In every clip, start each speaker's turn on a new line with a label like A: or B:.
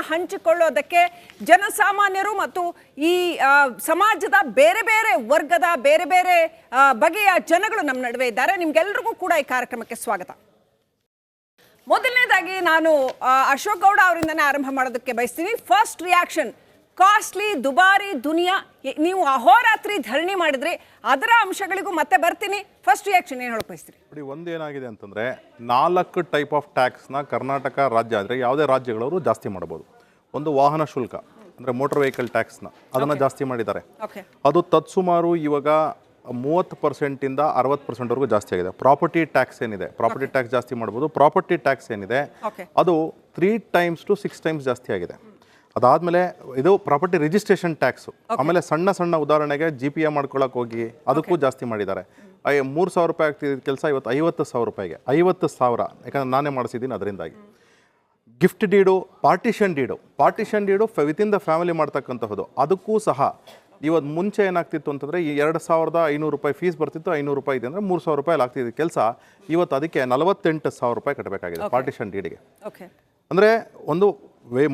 A: ಹಂಚಿಕೊಳ್ಳೋದಕ್ಕೆ ಜನಸಾಮಾನ್ಯರು ಮತ್ತು ಈ ಸಮಾಜದ ಬೇರೆ ಬೇರೆ ವರ್ಗದ ಬೇರೆ ಬೇರೆ ಬಗೆಯ ಜನಗಳು ನಮ್ಮ ನಡುವೆ ಇದ್ದಾರೆ. ನಿಮ್ಗೆಲ್ರಿಗೂ ಕೂಡ ಈ ಕಾರ್ಯಕ್ರಮಕ್ಕೆ ಸ್ವಾಗತ. ಮೊದಲನೇದಾಗಿ ನಾನು ಅಶೋಕ್ ಗೌಡ ಅವರಿಂದನೇ ಆರಂಭ ಮಾಡೋದಕ್ಕೆ ಬಯಸ್ತೀನಿ. ಫಸ್ಟ್ ರಿಯಾಕ್ಷನ್, ಕಾಸ್ಟ್ಲಿ ದುಬಾರಿ ದುನಿಯಾ, ನೀವು ಅಹೋರಾತ್ರಿ ಧರಣಿ ಮಾಡಿದ್ರಿ, ಅದರ ಅಂಶಗಳಿಗೂ ಮತ್ತೆ ಬರ್ತೀನಿ. ಫಸ್ಟ್ ರಿಯಾಕ್ಷನ್ ಏನು ಹೇಳಕ್ ಬಯಸ್ತೀರಿ?
B: ನೋಡಿ, ಒಂದೇನಾಗಿದೆ ಅಂತಂದರೆ 4 ಟೈಪ್ ಆಫ್ ಟ್ಯಾಕ್ಸ್ನ ಕರ್ನಾಟಕ ರಾಜ್ಯ ಆದರೆ ಯಾವುದೇ ರಾಜ್ಯಗಳವರು ಜಾಸ್ತಿ ಮಾಡ್ಬೋದು. ಒಂದು ವಾಹನ ಶುಲ್ಕ ಅಂದರೆ ಮೋಟರ್ ವೆಹಿಕಲ್ ಟ್ಯಾಕ್ಸ್ನ ಅದನ್ನು ಜಾಸ್ತಿ ಮಾಡಿದ್ದಾರೆ. ಅದು ತತ್ಸುಮಾರು ಇವಾಗ 30% 60%ವರೆಗೂ ಜಾಸ್ತಿ ಆಗಿದೆ. ಪ್ರಾಪರ್ಟಿ ಟ್ಯಾಕ್ಸ್ ಏನಿದೆ, ಪ್ರಾಪರ್ಟಿ ಟ್ಯಾಕ್ಸ್ ಜಾಸ್ತಿ ಮಾಡ್ಬೋದು. ಪ್ರಾಪರ್ಟಿ ಟ್ಯಾಕ್ಸ್ ಏನಿದೆ ಅದು 3 times to 6 times ಜಾಸ್ತಿ ಆಗಿದೆ. ಅದಾದಮೇಲೆ ಇದು ಪ್ರಾಪರ್ಟಿ ರಿಜಿಸ್ಟ್ರೇಷನ್ ಟ್ಯಾಕ್ಸು. ಆಮೇಲೆ ಸಣ್ಣ ಸಣ್ಣ ಉದಾಹರಣೆಗೆ GPA ಮಾಡ್ಕೊಳಕ್ಕೆ ಹೋಗಿ ಅದಕ್ಕೂ ಜಾಸ್ತಿ ಮಾಡಿದ್ದಾರೆ. 3,000 ರೂಪಾಯಿ ಆಗ್ತಿದ್ದ ಕೆಲಸ ಇವತ್ತು 50,000 ರೂಪಾಯಿಗೆ, 50,000. ಯಾಕಂದರೆ ನಾನೇ ಮಾಡಿಸಿದ್ದೀನಿ ಅದರಿಂದಾಗಿ. Gift deed, partition deed within the family ಮಾಡ್ತಕ್ಕಂತಹದ್ದು, ಅದಕ್ಕೂ ಸಹ ಇವತ್ತು ಮುಂಚೆ ಏನಾಗ್ತಿತ್ತು ಅಂತಂದರೆ ಈ 2,500 ರೂಪಾಯಿ ಫೀಸ್ ಬರ್ತಿತ್ತು, 500 ರೂಪಾಯಿ ಇದೆ ಅಂದರೆ 3,000 ರೂಪಾಯಿ ಆಗ್ತಿದ್ದ ಕೆಲಸ ಇವತ್ತು ಅದಕ್ಕೆ 48,000 ರೂಪಾಯಿ ಕಟ್ಟಬೇಕಾಗಿದೆ ಪಾರ್ಟಿಷನ್ ಡೀಡಿಗೆ. ಅಂದರೆ ಒಂದು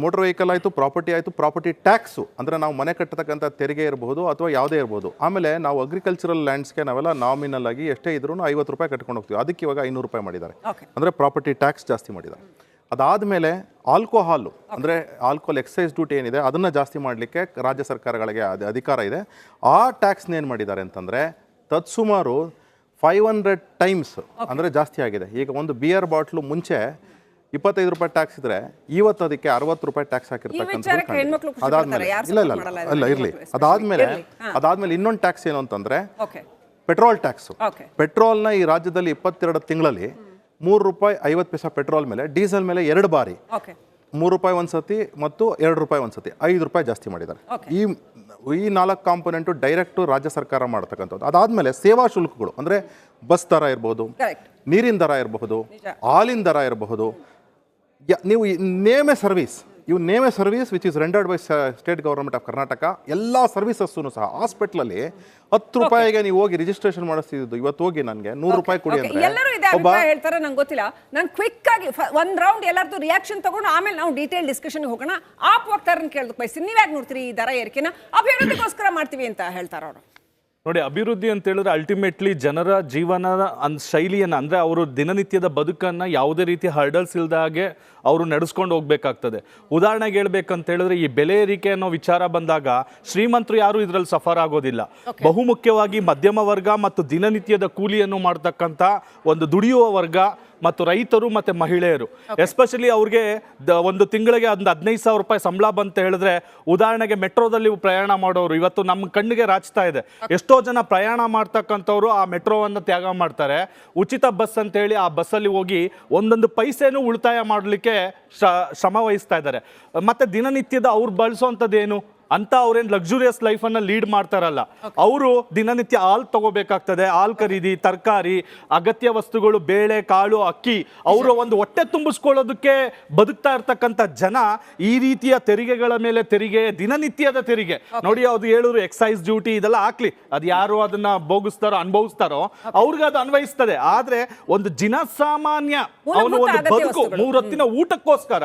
B: ಮೋಟರ್ ವೆಹಿಕಲ್ ಆಯಿತು, ಪ್ರಾಪರ್ಟಿ ಆಯಿತು, ಪ್ರಾಪರ್ಟಿ ಟ್ಯಾಕ್ಸು ಅಂದರೆ ನಾವು ಮನೆ ಕಟ್ಟತಕ್ಕಂಥ ತೆರಿಗೆ ಇರಬಹುದು ಅಥವಾ ಯಾವುದೇ ಇರ್ಬೋದು. ಆಮೇಲೆ ನಾವು ಅಗ್ರಿಕಲ್ಚರಲ್ ಲ್ಯಾಂಡ್ಸ್ಗೆ ನಾವೆಲ್ಲ ನಾಮಿನಲ್ ಆಗಿ ಎಷ್ಟೇ ಇದ್ರೂ 50 ರೂಪಾಯಿ ಕಟ್ಕೊಂಡು ಹೋಗ್ತೀವಿ, ಅದಕ್ಕೆ ಇವಾಗ 500 ರೂಪಾಯಿ ಮಾಡಿದ್ದಾರೆ. ಅಂದರೆ ಪ್ರಾಪರ್ಟಿ ಟ್ಯಾಕ್ಸ್ ಜಾಸ್ತಿ ಮಾಡಿದ್ದಾರೆ. ಅದಾದಮೇಲೆ ಆಲ್ಕೋಹಾಲು ಅಂದರೆ ಆಲ್ಕೋಹಾಲ್ ಎಕ್ಸೈಸ್ ಡ್ಯೂಟಿ ಏನಿದೆ ಅದನ್ನು ಜಾಸ್ತಿ ಮಾಡಲಿಕ್ಕೆ ರಾಜ್ಯ ಸರ್ಕಾರಗಳಿಗೆ ಅಧಿಕಾರ ಇದೆ. ಆ ಟ್ಯಾಕ್ಸ್ನ ಏನು ಮಾಡಿದ್ದಾರೆ ಅಂತಂದರೆ ತತ್ಸುಮಾರು 500 times ಅಂದರೆ ಜಾಸ್ತಿ ಆಗಿದೆ. ಈಗ ಒಂದು ಬಿಯರ್ ಬಾಟ್ಲು ಮುಂಚೆ 25 ರೂಪಾಯಿ ಟ್ಯಾಕ್ಸ್ ಇದ್ರೆ ಇವತ್ತು ಅದಕ್ಕೆ 60 ರೂಪಾಯಿ ಟ್ಯಾಕ್ಸ್ ಹಾಕಿರ್ತಕ್ಕಂಥದ್ದು. ಇರಲಿ. ಅದಾದ್ಮೇಲೆ ಇನ್ನೊಂದು ಟ್ಯಾಕ್ಸ್ ಏನು ಅಂತಂದ್ರೆ ಪೆಟ್ರೋಲ್ ಟ್ಯಾಕ್ಸ್. ಪೆಟ್ರೋಲ್ನ ಈ ರಾಜ್ಯದಲ್ಲಿ 22 ತಿಂಗಳಲ್ಲಿ 3 ರೂಪಾಯಿ 50 ಪೈಸೆ ಪೆಟ್ರೋಲ್ ಮೇಲೆ, ಡೀಸೆಲ್ ಮೇಲೆ 2 ಬಾರಿ 3 ರೂಪಾಯಿ ಒಂದ್ಸತಿ ಮತ್ತು 2 ರೂಪಾಯಿ ಒಂದ್ಸತಿ 5 ರೂಪಾಯಿ ಜಾಸ್ತಿ ಮಾಡಿದ್ದಾರೆ. ಈ 4 ಕಾಂಪೊನೆಂಟು ಡೈರೆಕ್ಟು ರಾಜ್ಯ ಸರ್ಕಾರ ಮಾಡ್ತಕ್ಕಂಥದ್ದು. ಅದಾದಮೇಲೆ ಸೇವಾ ಶುಲ್ಕಗಳು ಅಂದರೆ ಬಸ್ ದರ ಇರಬಹುದು, ನೀರಿನ ದರ ಇರಬಹುದು, ಹಾಲಿನ ದರ ಇರಬಹುದು. ನೀವು name A service which is rendered by state government of Karnataka. ಎಲ್ಲ ಸರ್ವಿಸಸ್ಸೂ ಸಹ ಹಾಸ್ಪಿಟ್ಲಲ್ಲಿ 10 ರೂಪಾಯಿಗೆ ನೀವು ಹೋಗಿ ರಿಜಿಸ್ಟ್ರೇಷನ್ ಮಾಡಿಸ್ತಿದ್ದು ಇವತ್ತು ಹೋಗಿ ನನಗೆ 100 ರೂಪಾಯಿ ಕೊಡಿ ಅಂದ್ರೆ
A: ಎಲ್ಲರೂ ಇದೆ ಅಭಿಪ್ರಾಯ ಹೇಳ್ತಾರೆ. ನಂಗೆ ಗೊತ್ತಿಲ್ಲ, ನಾನು ಕ್ವಿಕ್ ಆಗಿ ಒಂದು ರೌಂಡ್ ಎಲ್ಲರದ್ದು ರಿಯಾಕ್ಷನ್ ತಗೊಂಡು ಆಮೇಲೆ ನಾವು ಡೀಟೇಲ್ ಡಿಸ್ಕಷನ್ಗೆ ಹೋಗೋಣ. ಆಪ್ ಹೋಗ್ತಾರನ್ನ ಕೇಳೋದಕ್ಕೆ ಬಯಸ್ತೀನಿ, ನೀವ್ಯಾಕೆ ನೋಡ್ತೀರಿ ಈ ದರ ಏರಿಕೆನ? ಅಭಿವೃದ್ಧಿಗೋಸ್ಕರ ಮಾಡ್ತೀವಿ ಅಂತ ಹೇಳ್ತಾರೆ ಅವರು.
C: ನೋಡಿ, ಅಭಿವೃದ್ಧಿ ಅಂತ ಹೇಳಿದ್ರೆ ಅಲ್ಟಿಮೇಟ್ಲಿ ಜನರ ಜೀವನದ ಶೈಲಿಯನ್ನು ಅಂದರೆ ಅವರು ದಿನನಿತ್ಯದ ಬದುಕನ್ನು ಯಾವುದೇ ರೀತಿ ಹರ್ಡಲ್ಸ್ ಇಲ್ಲದ ಹಾಗೆ ಅವರು ನಡೆಸ್ಕೊಂಡು ಹೋಗ್ಬೇಕಾಗ್ತದೆ. ಉದಾಹರಣೆಗೆ ಹೇಳ್ಬೇಕಂತ ಹೇಳಿದ್ರೆ ಈ ಬೆಲೆ ಏರಿಕೆ ಅನ್ನೋ ವಿಚಾರ ಬಂದಾಗ ಶ್ರೀಮಂತರು ಯಾರು ಇದರಲ್ಲಿ ಸಫರ್ ಆಗೋದಿಲ್ಲ. ಬಹುಮುಖ್ಯವಾಗಿ ಮಧ್ಯಮ ವರ್ಗ ಮತ್ತು ದಿನನಿತ್ಯದ ಕೂಲಿಯನ್ನು ಮಾಡ್ತಕ್ಕಂಥ ಒಂದು ದುಡಿಯುವ ವರ್ಗ ಮತ್ತು ರೈತರು ಮತ್ತು ಮಹಿಳೆಯರು, ಎಸ್ಪೆಷಲಿ ಅವ್ರಿಗೆ ಒಂದು ತಿಂಗಳಿಗೆ ಒಂದು 15,000 ರೂಪಾಯಿ ಸಂಬಳ ಬಂತ ಹೇಳಿದ್ರೆ, ಉದಾಹರಣೆಗೆ ಮೆಟ್ರೋದಲ್ಲಿ ಪ್ರಯಾಣ ಮಾಡೋರು ಇವತ್ತು ನಮ್ಮ ಕಣ್ಣಿಗೆ ರಾಚ್ತಾ ಇದೆ. ಎಷ್ಟೋ ಜನ ಪ್ರಯಾಣ ಮಾಡ್ತಕ್ಕಂಥವ್ರು ಆ ಮೆಟ್ರೋವನ್ನು ತ್ಯಾಗ ಮಾಡ್ತಾರೆ. ಉಚಿತ ಬಸ್ ಅಂತ ಹೇಳಿ ಆ ಬಸ್ಸಲ್ಲಿ ಹೋಗಿ ಒಂದೊಂದು ಪೈಸೆನೂ ಉಳಿತಾಯ ಮಾಡಲಿಕ್ಕೆ ಶ್ರಮ ವಹಿಸ್ತಾ ಇದ್ದಾರೆ. ಮತ್ತು ದಿನನಿತ್ಯದ ಅವ್ರು ಬಳಸೋವಂಥದ್ದೇನು ಅಂತ ಅವ್ರೇನು ಲಕ್ಸುರಿಯಸ್ ಲೈಫನ್ನು ಲೀಡ್ ಮಾಡ್ತಾರಲ್ಲ, ಅವರು ದಿನನಿತ್ಯ ಹಾಲು ತಗೋಬೇಕಾಗ್ತದೆ. ಹಾಲು ಖರೀದಿ, ತರಕಾರಿ, ಅಗತ್ಯ ವಸ್ತುಗಳು, ಬೇಳೆ ಕಾಳು, ಅಕ್ಕಿ, ಅವರು ಒಂದು ಹೊಟ್ಟೆ ತುಂಬಿಸ್ಕೊಳ್ಳೋದಕ್ಕೆ ಬದುಕ್ತಾ ಇರ್ತಕ್ಕಂಥ ಜನ ಈ ರೀತಿಯ ತೆರಿಗೆಗಳ ಮೇಲೆ ತೆರಿಗೆ, ದಿನನಿತ್ಯದ ತೆರಿಗೆ ನೋಡಿ, ಅದು ಹೇಳಿದ್ರು ಎಕ್ಸೈಸ್ ಡ್ಯೂಟಿ ಇದೆಲ್ಲ ಹಾಕ್ಲಿ, ಅದು ಯಾರು ಅದನ್ನ ಭೋಗಿಸ್ತಾರೋ ಅನುಭವಿಸ್ತಾರೋ ಅವ್ರಿಗೆ ಅದು ಅನ್ವಯಿಸ್ತದೆ. ಆದ್ರೆ ಒಂದು ಜನಸಾಮಾನ್ಯ ಅವನು ಒಂದು ಬದುಕು 3 ಹೊತ್ತಿನ ಊಟಕ್ಕೋಸ್ಕರ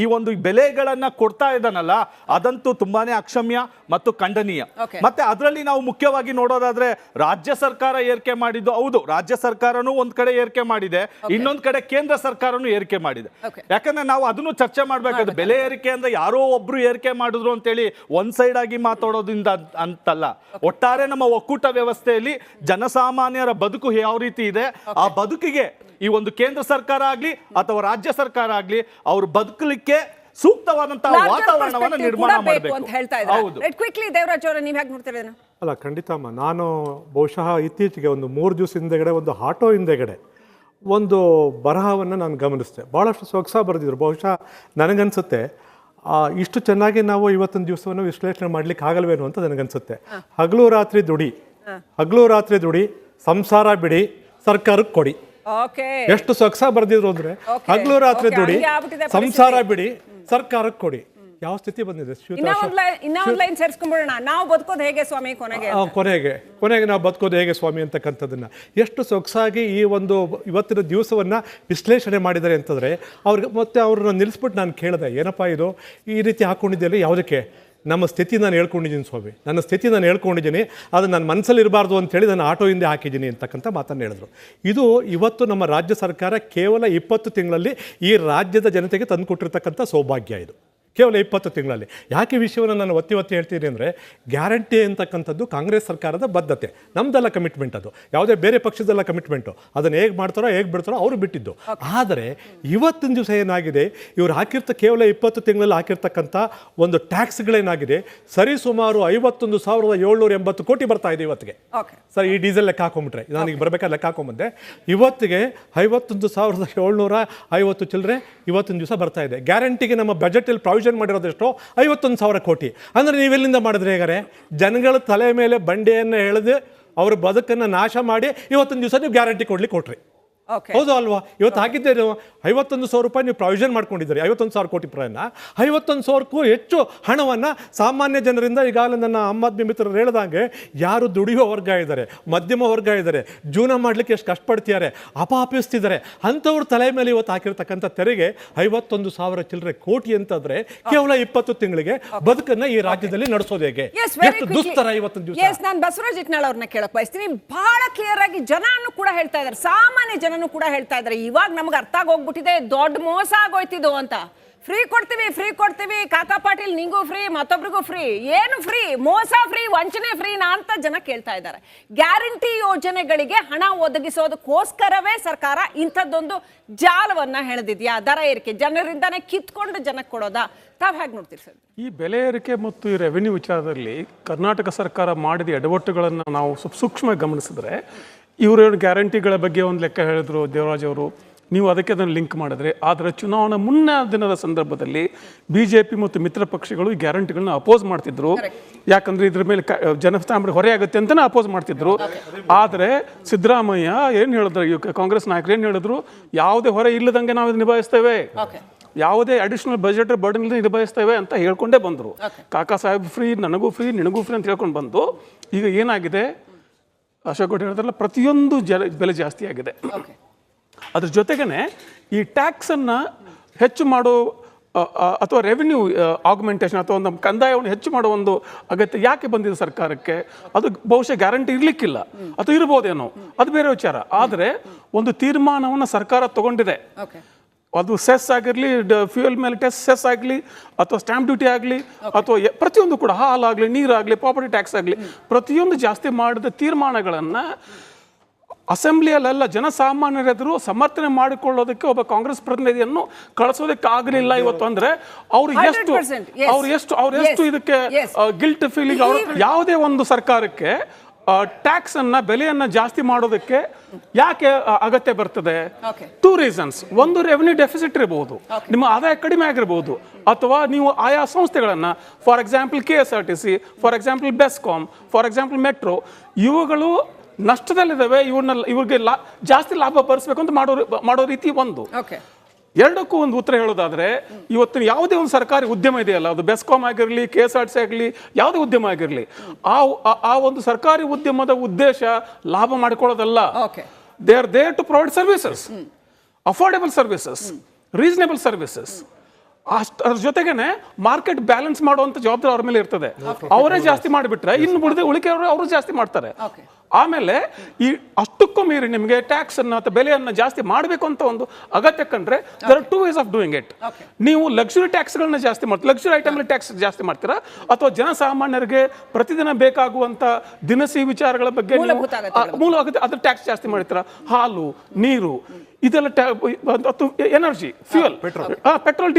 C: ಈ ಒಂದು ಬೆಲೆಗಳನ್ನ ಕೊಡ್ತಾ ಇದ್ದಾನಲ್ಲ, ಅದಂತೂ ತುಂಬಾನೇ ಅಕ್ಷಮ್ಯ ಮತ್ತು ಖಂಡನೀಯ. ಮತ್ತೆ ಅದರಲ್ಲಿ ನಾವು ಮುಖ್ಯವಾಗಿ ನೋಡೋದಾದ್ರೆ ರಾಜ್ಯ ಸರ್ಕಾರ ಏರಿಕೆ ಮಾಡಿದ್ದು ಹೌದು, ರಾಜ್ಯ ಸರ್ಕಾರನೂ ಒಂದ್ ಕಡೆ ಏರಿಕೆ ಮಾಡಿದೆ, ಇನ್ನೊಂದ್ ಕಡೆ ಕೇಂದ್ರ ಸರ್ಕಾರನೂ ಏರಿಕೆ ಮಾಡಿದೆ. ಯಾಕಂದ್ರೆ ನಾವು ಅದನ್ನು ಚರ್ಚೆ ಮಾಡ್ಬೇಕಾದ್ರೆ ಬೆಲೆ ಏರಿಕೆ ಅಂದ್ರೆ ಯಾರೋ ಒಬ್ರು ಏರಿಕೆ ಮಾಡಿದ್ರು ಅಂತೇಳಿ ಒಂದ್ ಸೈಡ್ ಆಗಿ ಮಾತಾಡೋದ್ರಿಂದ ಅಂತಲ್ಲ. ಒಟ್ಟಾರೆ ನಮ್ಮ ಒಕ್ಕೂಟ ವ್ಯವಸ್ಥೆಯಲ್ಲಿ ಜನಸಾಮಾನ್ಯರ ಬದುಕು ಯಾವ ರೀತಿ ಇದೆ, ಆ ಬದುಕಿಗೆ ಈ ಒಂದು ಕೇಂದ್ರ ಸರ್ಕಾರ ಆಗ್ಲಿ ಅಥವಾ ರಾಜ್ಯ ಸರ್ಕಾರ ಆಗ್ಲಿ ಅವ್ರು ಬದುಕಲಿಕ್ಕೆ ಸೂಕ್ತವಾದಂತಹ ವಾತಾವರಣವನ್ನು ನಿರ್ಮಾಣ ಮಾಡಬೇಕು ಅಂತ ಹೇಳ್ತಾ ಇದ್ದಾರೆ.
A: ಕ್ವಿಕ್ಲಿ ದೇವರಾಜ್ ಅವರೇ, ನೀವು ಹೇಗೆ ನೋಡ್ತೀರಾ?
D: ಅಲ್ಲ, ಖಂಡಿತಮ್ಮ. ನಾನು ಬಹುಶಃ ಇತ್ತೀಚೆಗೆ ಒಂದು 3 ದಿವಸ ಹಿಂದೆಗಡೆ ಒಂದು ಆಟೋ ಹಿಂದೆಗಡೆ ಒಂದು ಬರಹವನ್ನು ನಾನು ಗಮನಿಸಿದೆ. ಭಾಳಷ್ಟು ಸೊಗಸಾಗಿ ಬರೆದಿದ್ರು. ಬಹುಶಃ ನನಗನ್ಸುತ್ತೆ ಇಷ್ಟು ಚೆನ್ನಾಗಿ ನಾವು ಇವತ್ತಿನ ದಿವಸವನ್ನು ವಿಶ್ಲೇಷಣೆ ಮಾಡ್ಲಿಕ್ಕೆ ಆಗಲ್ವೇನು ಅಂತ ನನಗನ್ಸುತ್ತೆ. ಹಗಲು ರಾತ್ರಿ ದುಡಿ, ಸಂಸಾರ ಬಿಡಿ, ಸರ್ಕಾರಕ್ಕೆ ಕೊಡಿ. ಎಷ್ಟು ಸೊಗಸಾಗಿ ಬರ್ದಿದ್ರು ಅಂದ್ರೆ, ಹಗಲು ರಾತ್ರಿ ದುಡಿ, ಸಂಸಾರ ಬಿಡಿ, ಸರ್ಕಾರಕ್ಕೆ ಕೊಡಿ. ಯಾವ ಸ್ಥಿತಿ ಬಂದಿದೆ
A: ಇನ್ನ ಒಂದ್ ಲೈನ್ ಸೇರಿಸ್ಕೊಂಡ್ಬಿಡೋಣ. ನಾವು ಬದುಕೋದು ಹೇಗೆ ಸ್ವಾಮಿ
D: ಕೊನೆಗೆ ನಾವು ಬದುಕೋದು ಹೇಗೆ ಸ್ವಾಮಿ ಅಂತಕ್ಕಂಥದ್ದನ್ನು ಎಷ್ಟು ಸೊಗಸಾಗಿ ಈ ಒಂದು ಇವತ್ತಿನ ದಿವಸವನ್ನು ವಿಶ್ಲೇಷಣೆ ಮಾಡಿದ್ದಾರೆ ಅಂತಂದರೆ ಅವ್ರಿಗೆ ಮತ್ತೆ ಅವ್ರನ್ನ ನಿಲ್ಲಿಸ್ಬಿಟ್ಟು ನಾನು ಕೇಳಿದೆ, ಏನಪ್ಪ ಇದು ಈ ರೀತಿ ಹಾಕ್ಕೊಂಡಿದ್ದೆಲ್ಲ ಯಾವುದಕ್ಕೆ? ನಮ್ಮ ಸ್ಥಿತಿ ನಾನು ಹೇಳ್ಕೊಂಡಿದ್ದೀನಿ ಸ್ವಾಮಿ, ನನ್ನ ಸ್ಥಿತಿ ನಾನು ಹೇಳ್ಕೊಂಡಿದ್ದೀನಿ, ಅದು ನನ್ನ ಮನಸ್ಸಲ್ಲಿ ಇರಬಾರ್ದು ಅಂತೇಳಿ ನಾನು ಆಟೋ ಹಿಂದೆ ಹಾಕಿದ್ದೀನಿ ಅಂತಕ್ಕಂಥ ಮಾತನ್ನು ಹೇಳಿದ್ರು. ಇದು ಇವತ್ತು ನಮ್ಮ ರಾಜ್ಯ ಸರ್ಕಾರ ಕೇವಲ 20 ತಿಂಗಳಲ್ಲಿ ಈ ರಾಜ್ಯದ ಜನತೆಗೆ ತಂದುಕೊಟ್ಟಿರ್ತಕ್ಕಂಥ ಸೌಭಾಗ್ಯ ಇದು. ಕೇವಲ 20 ತಿಂಗಳಲ್ಲಿ. ಯಾಕೆ ವಿಷಯವನ್ನು ನಾನು ಒತ್ತಿ ಹೇಳ್ತೀನಿ ಅಂದರೆ, ಗ್ಯಾರಂಟಿ ಅಂತಕ್ಕಂಥದ್ದು ಕಾಂಗ್ರೆಸ್ ಸರ್ಕಾರದ ಬದ್ಧತೆ, ನಮ್ಮದೆಲ್ಲ ಕಮಿಟ್ಮೆಂಟ್. ಅದು ಯಾವುದೇ ಬೇರೆ ಪಕ್ಷದಲ್ಲ ಕಮಿಟ್ಮೆಂಟು. ಅದನ್ನು ಹೇಗೆ ಮಾಡ್ತಾರೋ ಹೇಗೆ ಬಿಡ್ತಾರೋ ಅವರು ಬಿಟ್ಟಿದ್ದು. ಆದರೆ ಇವತ್ತಿನ ದಿವಸ ಏನಾಗಿದೆ, ಇವರು ಕೇವಲ 20 ತಿಂಗಳಲ್ಲಿ ಹಾಕಿರ್ತಕ್ಕಂಥ ಒಂದು ಟ್ಯಾಕ್ಸ್ಗಳೇನಾಗಿದೆ, ಸರಿ ಸುಮಾರು 51,780 ಕೋಟಿ ಬರ್ತಾ ಇದೆ ಇವತ್ತಿಗೆ. ಸರ್, ಈ ಡೀಸೆಲ್ ಲೆಕ್ಕ ಹಾಕೊಂಡ್ಬಿಟ್ರೆ, ನಾನೀಗ ಬರಬೇಕಾದ್ರೆ ಲೆಕ್ಕ ಹಾಕೊಂಬಂದೆ, ಇವತ್ತಿಗೆ 51,750 ಚಿಲ್ಲರೆ ಇವತ್ತಿನ ದಿವಸ ಬರ್ತಾ ಇದೆ. ಗ್ಯಾರಂಟಿಗೆ ನಮ್ಮ ಬಜೆಟಲ್ಲಿ ಪ್ರಾವಿಷನ್ ಮಾಡಿರೋದೆಷ್ಟೋ 51,000 ಕೋಟಿ. ಅಂದರೆ ನೀವೆಲ್ಲಿಂದ ಮಾಡಿದ್ರೆ ಹೇಗಾರೆ? ಜನಗಳ ತಲೆ ಮೇಲೆ ಬಂಡೆಯನ್ನು ಎಳೆದು ಅವ್ರ ಬದುಕನ್ನು ನಾಶ ಮಾಡಿ ಇವತ್ತಿನ ದಿವಸ ನೀವು ಗ್ಯಾರಂಟಿ ಕೊಟ್ರಿ. ಹೌದು ಅಲ್ವಾ? ಇವತ್ತು ಹಾಕಿದ್ದೇನು 51,000 ರೂಪಾಯಿ ನೀವು ಪ್ರಾವಿಷನ್ ಮಾಡ್ಕೊಂಡಿದ್ದೀರಿ, 51,000 ಕೋಟಿ ರೂಪಾಯಿನ. 51,000ಕ್ಕೂ ಹೆಚ್ಚು ಹಣವನ್ನು ಸಾಮಾನ್ಯ ಜನರಿಂದ, ಈಗಾಗಲೇ ನನ್ನ ಆಮ್ ಆದ್ಮಿ ಮಿತ್ರರು ಹೇಳಿದಂಗೆ, ಯಾರು ದುಡಿಯುವ ವರ್ಗ ಇದ್ದಾರೆ, ಮಧ್ಯಮ ವರ್ಗ ಇದ್ದಾರೆ, ಜೀವನ ಮಾಡಲಿಕ್ಕೆ ಎಷ್ಟು ಕಷ್ಟಪಡ್ತಿದ್ದಾರೆ, ಅಪಾಪಿಸ್ತಿದ್ದಾರೆ, ಅಂಥವ್ರ ತಲೆ ಮೇಲೆ ಇವತ್ತು ಹಾಕಿರ್ತಕ್ಕಂಥ ತೆರಿಗೆ 51,000 ಚಿಲ್ಲರೆ ಕೋಟಿ ಅಂತಂದ್ರೆ ಕೇವಲ 20 ತಿಂಗಳಿಗೆ ಬದುಕನ್ನು ಈ ರಾಜ್ಯದಲ್ಲಿ ನಡೆಸೋದು ಹೇಗೆ? ಎಷ್ಟು ದುಸ್ತರ ಇವತ್ತಿನ ದಿವಸ.
A: ನಾನು ಬಸವರಾಜ್ ಇಟ್ನಾಳ್ ಅವ್ರನ್ನ ಕೇಳಕ್ ಬಯಸ್ತೀನಿ. ಬಹಳ ಕ್ಲಿಯರ್ ಆಗಿ ಜನನು ಕೂಡ ಹೇಳ್ತಾ ಇದ್ದಾರೆ, ಸಾಮಾನ್ಯ ಜನನು ಕೂಡ ಹೇಳ್ತಾ ಇದ್ದಾರೆ, ಇವಾಗ ನಮ್ಗೆ ಅರ್ಥ ಆಗೋಗ್ಬಿಟ್ಟಿದೆ, ದೊಡ್ಡ ಮೋಸ ಆಗೋಯ್ತಿದ್ದು ಅಂತ. ಫ್ರೀ ಕೊಡ್ತೀವಿ ಕಾಕಾ ಪಾಟೀಲ್, ನಿಂಗೂ ಫ್ರೀ, ಮತ್ತೊಬ್ರಿಗೂ ಫ್ರೀ, ಏನು ಫ್ರೀ? ಮೋಸ ಫ್ರೀ, ವಂಚನೆ ಫ್ರೀನಾ ಅಂತ ಜನ ಕೇಳ್ತಾ ಇದ್ದಾರೆ. ಗ್ಯಾರಂಟಿ ಯೋಜನೆಗಳಿಗೆ ಹಣ ಒದಗಿಸೋದಕ್ಕೋಸ್ಕರವೇ ಸರ್ಕಾರ ಇಂಥದ್ದೊಂದು ಜಾಲವನ್ನ ಹೆಣೆದಿದ್ಯಾ? ದರ ಏರಿಕೆ ಜನರಿಂದಾನೇ ಕಿತ್ಕೊಂಡು ಜನಕ್ಕೆ ಕೊಡೋದಾ? ತಾವ್ ಹೇಗೆ ನೋಡ್ತೀರಿ ಸರ್?
E: ಈ ಬೆಲೆ ಏರಿಕೆ ಮತ್ತು ಈ ರೆವಿನ್ಯೂ ವಿಚಾರದಲ್ಲಿ ಕರ್ನಾಟಕ ಸರ್ಕಾರ ಮಾಡಿದ ಎಡವಟ್ಟುಗಳನ್ನು ನಾವು ಸೂಕ್ಷ್ಮವಾಗಿ ಗಮನಿಸಿದ್ರೆ, ಇವರು ಗ್ಯಾರಂಟಿಗಳ ಬಗ್ಗೆ ಒಂದು ಲೆಕ್ಕ ಹೇಳಿದ್ರು ದೇವರಾಜ್ ಅವರು, ನೀವು ಅದಕ್ಕೆ ಅದನ್ನು ಲಿಂಕ್ ಮಾಡಿದ್ರೆ. ಆದರೆ ಚುನಾವಣಾ ಮುನ್ನ ದಿನದ ಸಂದರ್ಭದಲ್ಲಿ BJP ಮತ್ತು ಮಿತ್ರ ಪಕ್ಷಗಳು ಈ ಗ್ಯಾರಂಟಿಗಳನ್ನ ಅಪೋಸ್ ಮಾಡ್ತಿದ್ರು. ಯಾಕಂದ್ರೆ ಇದ್ರ ಮೇಲೆ ಜನಸಾಮಾನ್ಯರಿಗೆ ಹೊರೆ ಆಗುತ್ತೆ ಅಂತಲೇ ಅಪೋಸ್ ಮಾಡ್ತಿದ್ರು. ಆದರೆ ಸಿದ್ದರಾಮಯ್ಯ ಏನು ಹೇಳಿದ್ರು, ಕಾಂಗ್ರೆಸ್ ನಾಯಕರು ಏನು ಹೇಳಿದ್ರು, ಯಾವುದೇ ಹೊರೆ ಇಲ್ಲದಂಗೆ ನಾವು ನಿಭಾಯಿಸ್ತೇವೆ, ಯಾವುದೇ ಅಡಿಷನಲ್ ಬಜೆಟ್ ಬರ್ಡನ್ ಇಲ್ಲದೆ ನಿಭಾಯಿಸ್ತೇವೆ ಅಂತ ಹೇಳ್ಕೊಂಡೇ ಬಂದರು. ಕಾಕಾ ಸಾಹೇಬ್ ಫ್ರೀ, ನನಗೂ ಫ್ರೀ, ನಿನಗೂ ಫ್ರೀ ಅಂತ ಹೇಳ್ಕೊಂಡು ಬಂದು, ಈಗ ಏನಾಗಿದೆ, ಅಶೋಕ್ ಗೌಡ ಹೇಳಿದ್ರಲ್ಲ, ಪ್ರತಿಯೊಂದು ಬೆಲೆ ಜಾಸ್ತಿ ಆಗಿದೆ. ಅದ್ರ ಜೊತೆಗೇ ಈ ಟ್ಯಾಕ್ಸನ್ನು ಹೆಚ್ಚು ಮಾಡೋ ಅಥವಾ ರೆವಿನ್ಯೂ ಆಗ್ಮೆಂಟೇಷನ್ ಅಥವಾ ಒಂದು ಕಂದಾಯವನ್ನು ಹೆಚ್ಚು ಮಾಡೋ ಒಂದು ಅಗತ್ಯ ಯಾಕೆ ಬಂದಿದೆ ಸರ್ಕಾರಕ್ಕೆ? ಅದು ಬಹುಶಃ ಗ್ಯಾರಂಟಿ ಇರಲಿಕ್ಕಿಲ್ಲ, ಅಥವಾ ಇರ್ಬೋದೇನೋ, ಅದು ಬೇರೆ ವಿಚಾರ. ಆದರೆ ಒಂದು ತೀರ್ಮಾನವನ್ನು ಸರ್ಕಾರ ತಗೊಂಡಿದೆ. ಅದು ಸೆಸ್ ಆಗಿರಲಿ, ಫ್ಯೂಯಲ್ ಮೇಲೆ ಸೆಸ್ ಆಗಲಿ, ಅಥವಾ ಸ್ಟ್ಯಾಂಪ್ ಡ್ಯೂಟಿ ಆಗಲಿ, ಅಥವಾ ಪ್ರತಿಯೊಂದು ಕೂಡ ಹಾಲಾಗಲಿ, ನೀರಾಗಲಿ, ಪ್ರಾಪರ್ಟಿ ಟ್ಯಾಕ್ಸ್ ಆಗಲಿ, ಪ್ರತಿಯೊಂದು ಜಾಸ್ತಿ ಮಾಡಿದ ತೀರ್ಮಾನಗಳನ್ನು ಅಸೆಂಬ್ಲಿಯಲ್ಲೆಲ್ಲ ಜನಸಾಮಾನ್ಯರೆದುರು ಸಮರ್ಥನೆ ಮಾಡಿಕೊಳ್ಳೋದಕ್ಕೆ ಒಬ್ಬ ಕಾಂಗ್ರೆಸ್ ಪ್ರತಿನಿಧಿಯನ್ನು ಕಳಿಸೋದಕ್ಕೆ ಆಗಲಿಲ್ಲ ಇವತ್ತು. ಅಂದ್ರೆ ಅವ್ರು ಎಷ್ಟು ಇದಕ್ಕೆ ಗಿಲ್ಟ್ ಫೀಲಿಂಗ್. ಯಾವುದೇ ಒಂದು ಸರ್ಕಾರಕ್ಕೆ ಟ್ಯಾಕ್ಸ್ ಅನ್ನ, ಬೆಲೆಯನ್ನ ಜಾಸ್ತಿ ಮಾಡೋದಕ್ಕೆ ಯಾಕೆ ಅಗತ್ಯ ಬರ್ತದೆ? 2 ರೀಸನ್ಸ್. ಒಂದು, ರೆವಿನ್ಯೂ ಡೆಫಿಸಿಟ್ ಇರಬಹುದು, ನಿಮ್ಮ ಆದಾಯ ಕಡಿಮೆ ಆಗಿರಬಹುದು, ಅಥವಾ ನೀವು ಆಯಾ ಸಂಸ್ಥೆಗಳನ್ನ, for example KSRTC, for example BESCOM, for example metro, ಇವುಗಳು ನಷ್ಟದಲ್ಲಿದ್ದಾವೆ, ಇವ್ರಿಗೆ ಜಾಸ್ತಿ ಲಾಭ ಬರಿಸಬೇಕು ಅಂತ ಮಾಡೋ ರೀತಿ ಒಂದು. ಎರಡಕ್ಕೂ ಒಂದು ಉತ್ತರ ಹೇಳೋದಾದ್ರೆ, ಇವತ್ತಿನ ಯಾವುದೇ ಒಂದು ಸರ್ಕಾರಿ ಉದ್ಯಮ ಇದೆಯಲ್ಲ, ಅದು ಬೆಸ್ಕಾಮ್ ಆಗಿರಲಿ, KSRTC ಆಗಲಿ, ಯಾವುದೇ ಉದ್ಯಮ ಆಗಿರಲಿ, ಆ ಒಂದು ಸರ್ಕಾರಿ ಉದ್ಯಮದ ಉದ್ದೇಶ ಲಾಭ ಮಾಡಿಕೊಳ್ಳೋದಲ್ಲ. They are there to provide services, affordable services, reasonable services. ಅದ್ರ ಜೊತೆಗೇನೆ ಮಾರ್ಕೆಟ್ ಬ್ಯಾಲೆನ್ಸ್ ಮಾಡುವಂತ ಜವಾಬ್ದಾರಿ ಅವ್ರ ಮೇಲೆ ಇರ್ತದೆ. ಅವರೇ ಜಾಸ್ತಿ ಮಾಡಿಬಿಟ್ರೆ ಇನ್ನು ಉಳಿಕೆಯವರು ಅವರು ಜಾಸ್ತಿ ಮಾಡ್ತಾರೆ. ಆಮೇಲೆ ಈ ಅಷ್ಟಕ್ಕೂ ಮೀರಿ ನಿಮಗೆ ಟ್ಯಾಕ್ಸ್ ಅನ್ನ ಅಥವಾ ಬೆಲೆಯನ್ನ ಜಾಸ್ತಿ ಮಾಡಬೇಕು ಅಂತ ಒಂದು ಅಗತ್ಯ ಕಂಡ್ರೆ, there are 2 ways of doing it. ನೀವು ಲಕ್ಸುರಿ ಟ್ಯಾಕ್ಸ್ಗಳನ್ನ ಜಾಸ್ತಿ ಮಾಡ್ತೀರಾ, ಲಕ್ಸುರಿ ಐಟಮ್ ಟ್ಯಾಕ್ಸ್ ಜಾಸ್ತಿ ಮಾಡ್ತೀರಾ, ಅಥವಾ ಜನಸಾಮಾನ್ಯರಿಗೆ ಪ್ರತಿದಿನ ಬೇಕಾಗುವಂತ ದಿನಸಿ ವಿಚಾರಗಳ ಬಗ್ಗೆ ಮೂಲಭೂತ ಅದ್ರ ಟ್ಯಾಕ್ಸ್ ಜಾಸ್ತಿ ಮಾಡ್ತೀರಾ. ಹಾಲು, ನೀರು, ಇದೆಲ್ಲ ಎನರ್ಜಿ, ಫ್ಯೂಯಲ್, ಪೆಟ್ರೋಲ್,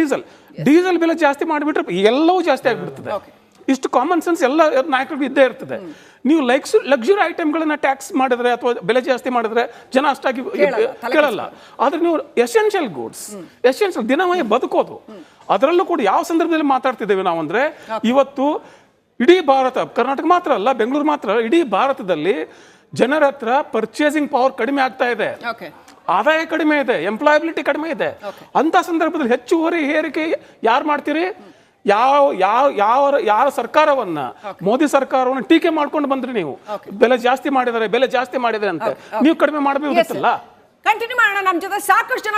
E: ಡೀಸೆಲ್ ಬೆಲೆ ಜಾಸ್ತಿ ಮಾಡಿಬಿಟ್ರೆ ಎಲ್ಲವೂ ಜಾಸ್ತಿ ಆಗಿಬಿಡ್ತದೆ. ಇಷ್ಟು ಕಾಮನ್ ಸೆನ್ಸ್ ಎಲ್ಲ ನಾಯಕರಿಗೂ ಇದ್ದೇ ಇರ್ತದೆ. ನೀವು ಲಕ್ಸುರಿ ಐಟಮ್ಗಳನ್ನ ಟ್ಯಾಕ್ಸ್ ಮಾಡಿದ್ರೆ ಅಥವಾ ಬೆಲೆ ಜಾಸ್ತಿ ಮಾಡಿದ್ರೆ ಜನ ಅಷ್ಟಾಗಿ ಕೇಳಲ್ಲ. ಆದ್ರೆ ನೀವು ಎಸೆನ್ಷಿಯಲ್ ಗೂಡ್ಸ್, ಎಸೆನ್ಷಿಯಲ್ ದಿನಮಯ ಬದುಕೋದು, ಅದರಲ್ಲೂ ಕೂಡ ಯಾವ ಸಂದರ್ಭದಲ್ಲಿ ಮಾತಾಡ್ತಿದ್ದೇವೆ ನಾವು ಅಂದ್ರೆ, ಇವತ್ತು ಇಡೀ ಭಾರತ, ಕರ್ನಾಟಕ ಮಾತ್ರ ಅಲ್ಲ, ಬೆಂಗಳೂರು ಮಾತ್ರ, ಇಡೀ ಭಾರತದಲ್ಲಿ ಜನರ ಹತ್ರ ಪರ್ಚೇಸಿಂಗ್ ಪವರ್ ಕಡಿಮೆ ಆಗ್ತಾ ಇದೆ, ಆದಾಯ ಕಡಿಮೆ ಇದೆ, ಎಂಪ್ಲಾಯಬಿಲಿಟಿ ಕಡಿಮೆ ಇದೆ. ಅಂತ ಸಂದರ್ಭದಲ್ಲಿ ಹೆಚ್ಚುವರಿ ಏರಿಕೆ ಯಾರು ಮಾಡ್ತೀರಿ? ಯಾರ ಸರ್ಕಾರವನ್ನ ಮೋದಿ ಸರ್ಕಾರವನ್ನ ಟೀಕೆ ಮಾಡ್ಕೊಂಡು ಬಂದ್ರಿ ನೀವು. ಬೆಲೆ ಜಾಸ್ತಿ ಮಾಡಿದ್ದಾರೆ ಅಂತ ನೀವು ಕಡಿಮೆ ಮಾಡಬೇಕಿತ್ತಲ್ಲ.
A: ಕಂಟಿನ್ಯೂ ಮಾಡೋಣ. ನಮ್ಮ ಜೊತೆ ಸಾಕಷ್ಟು ಜನ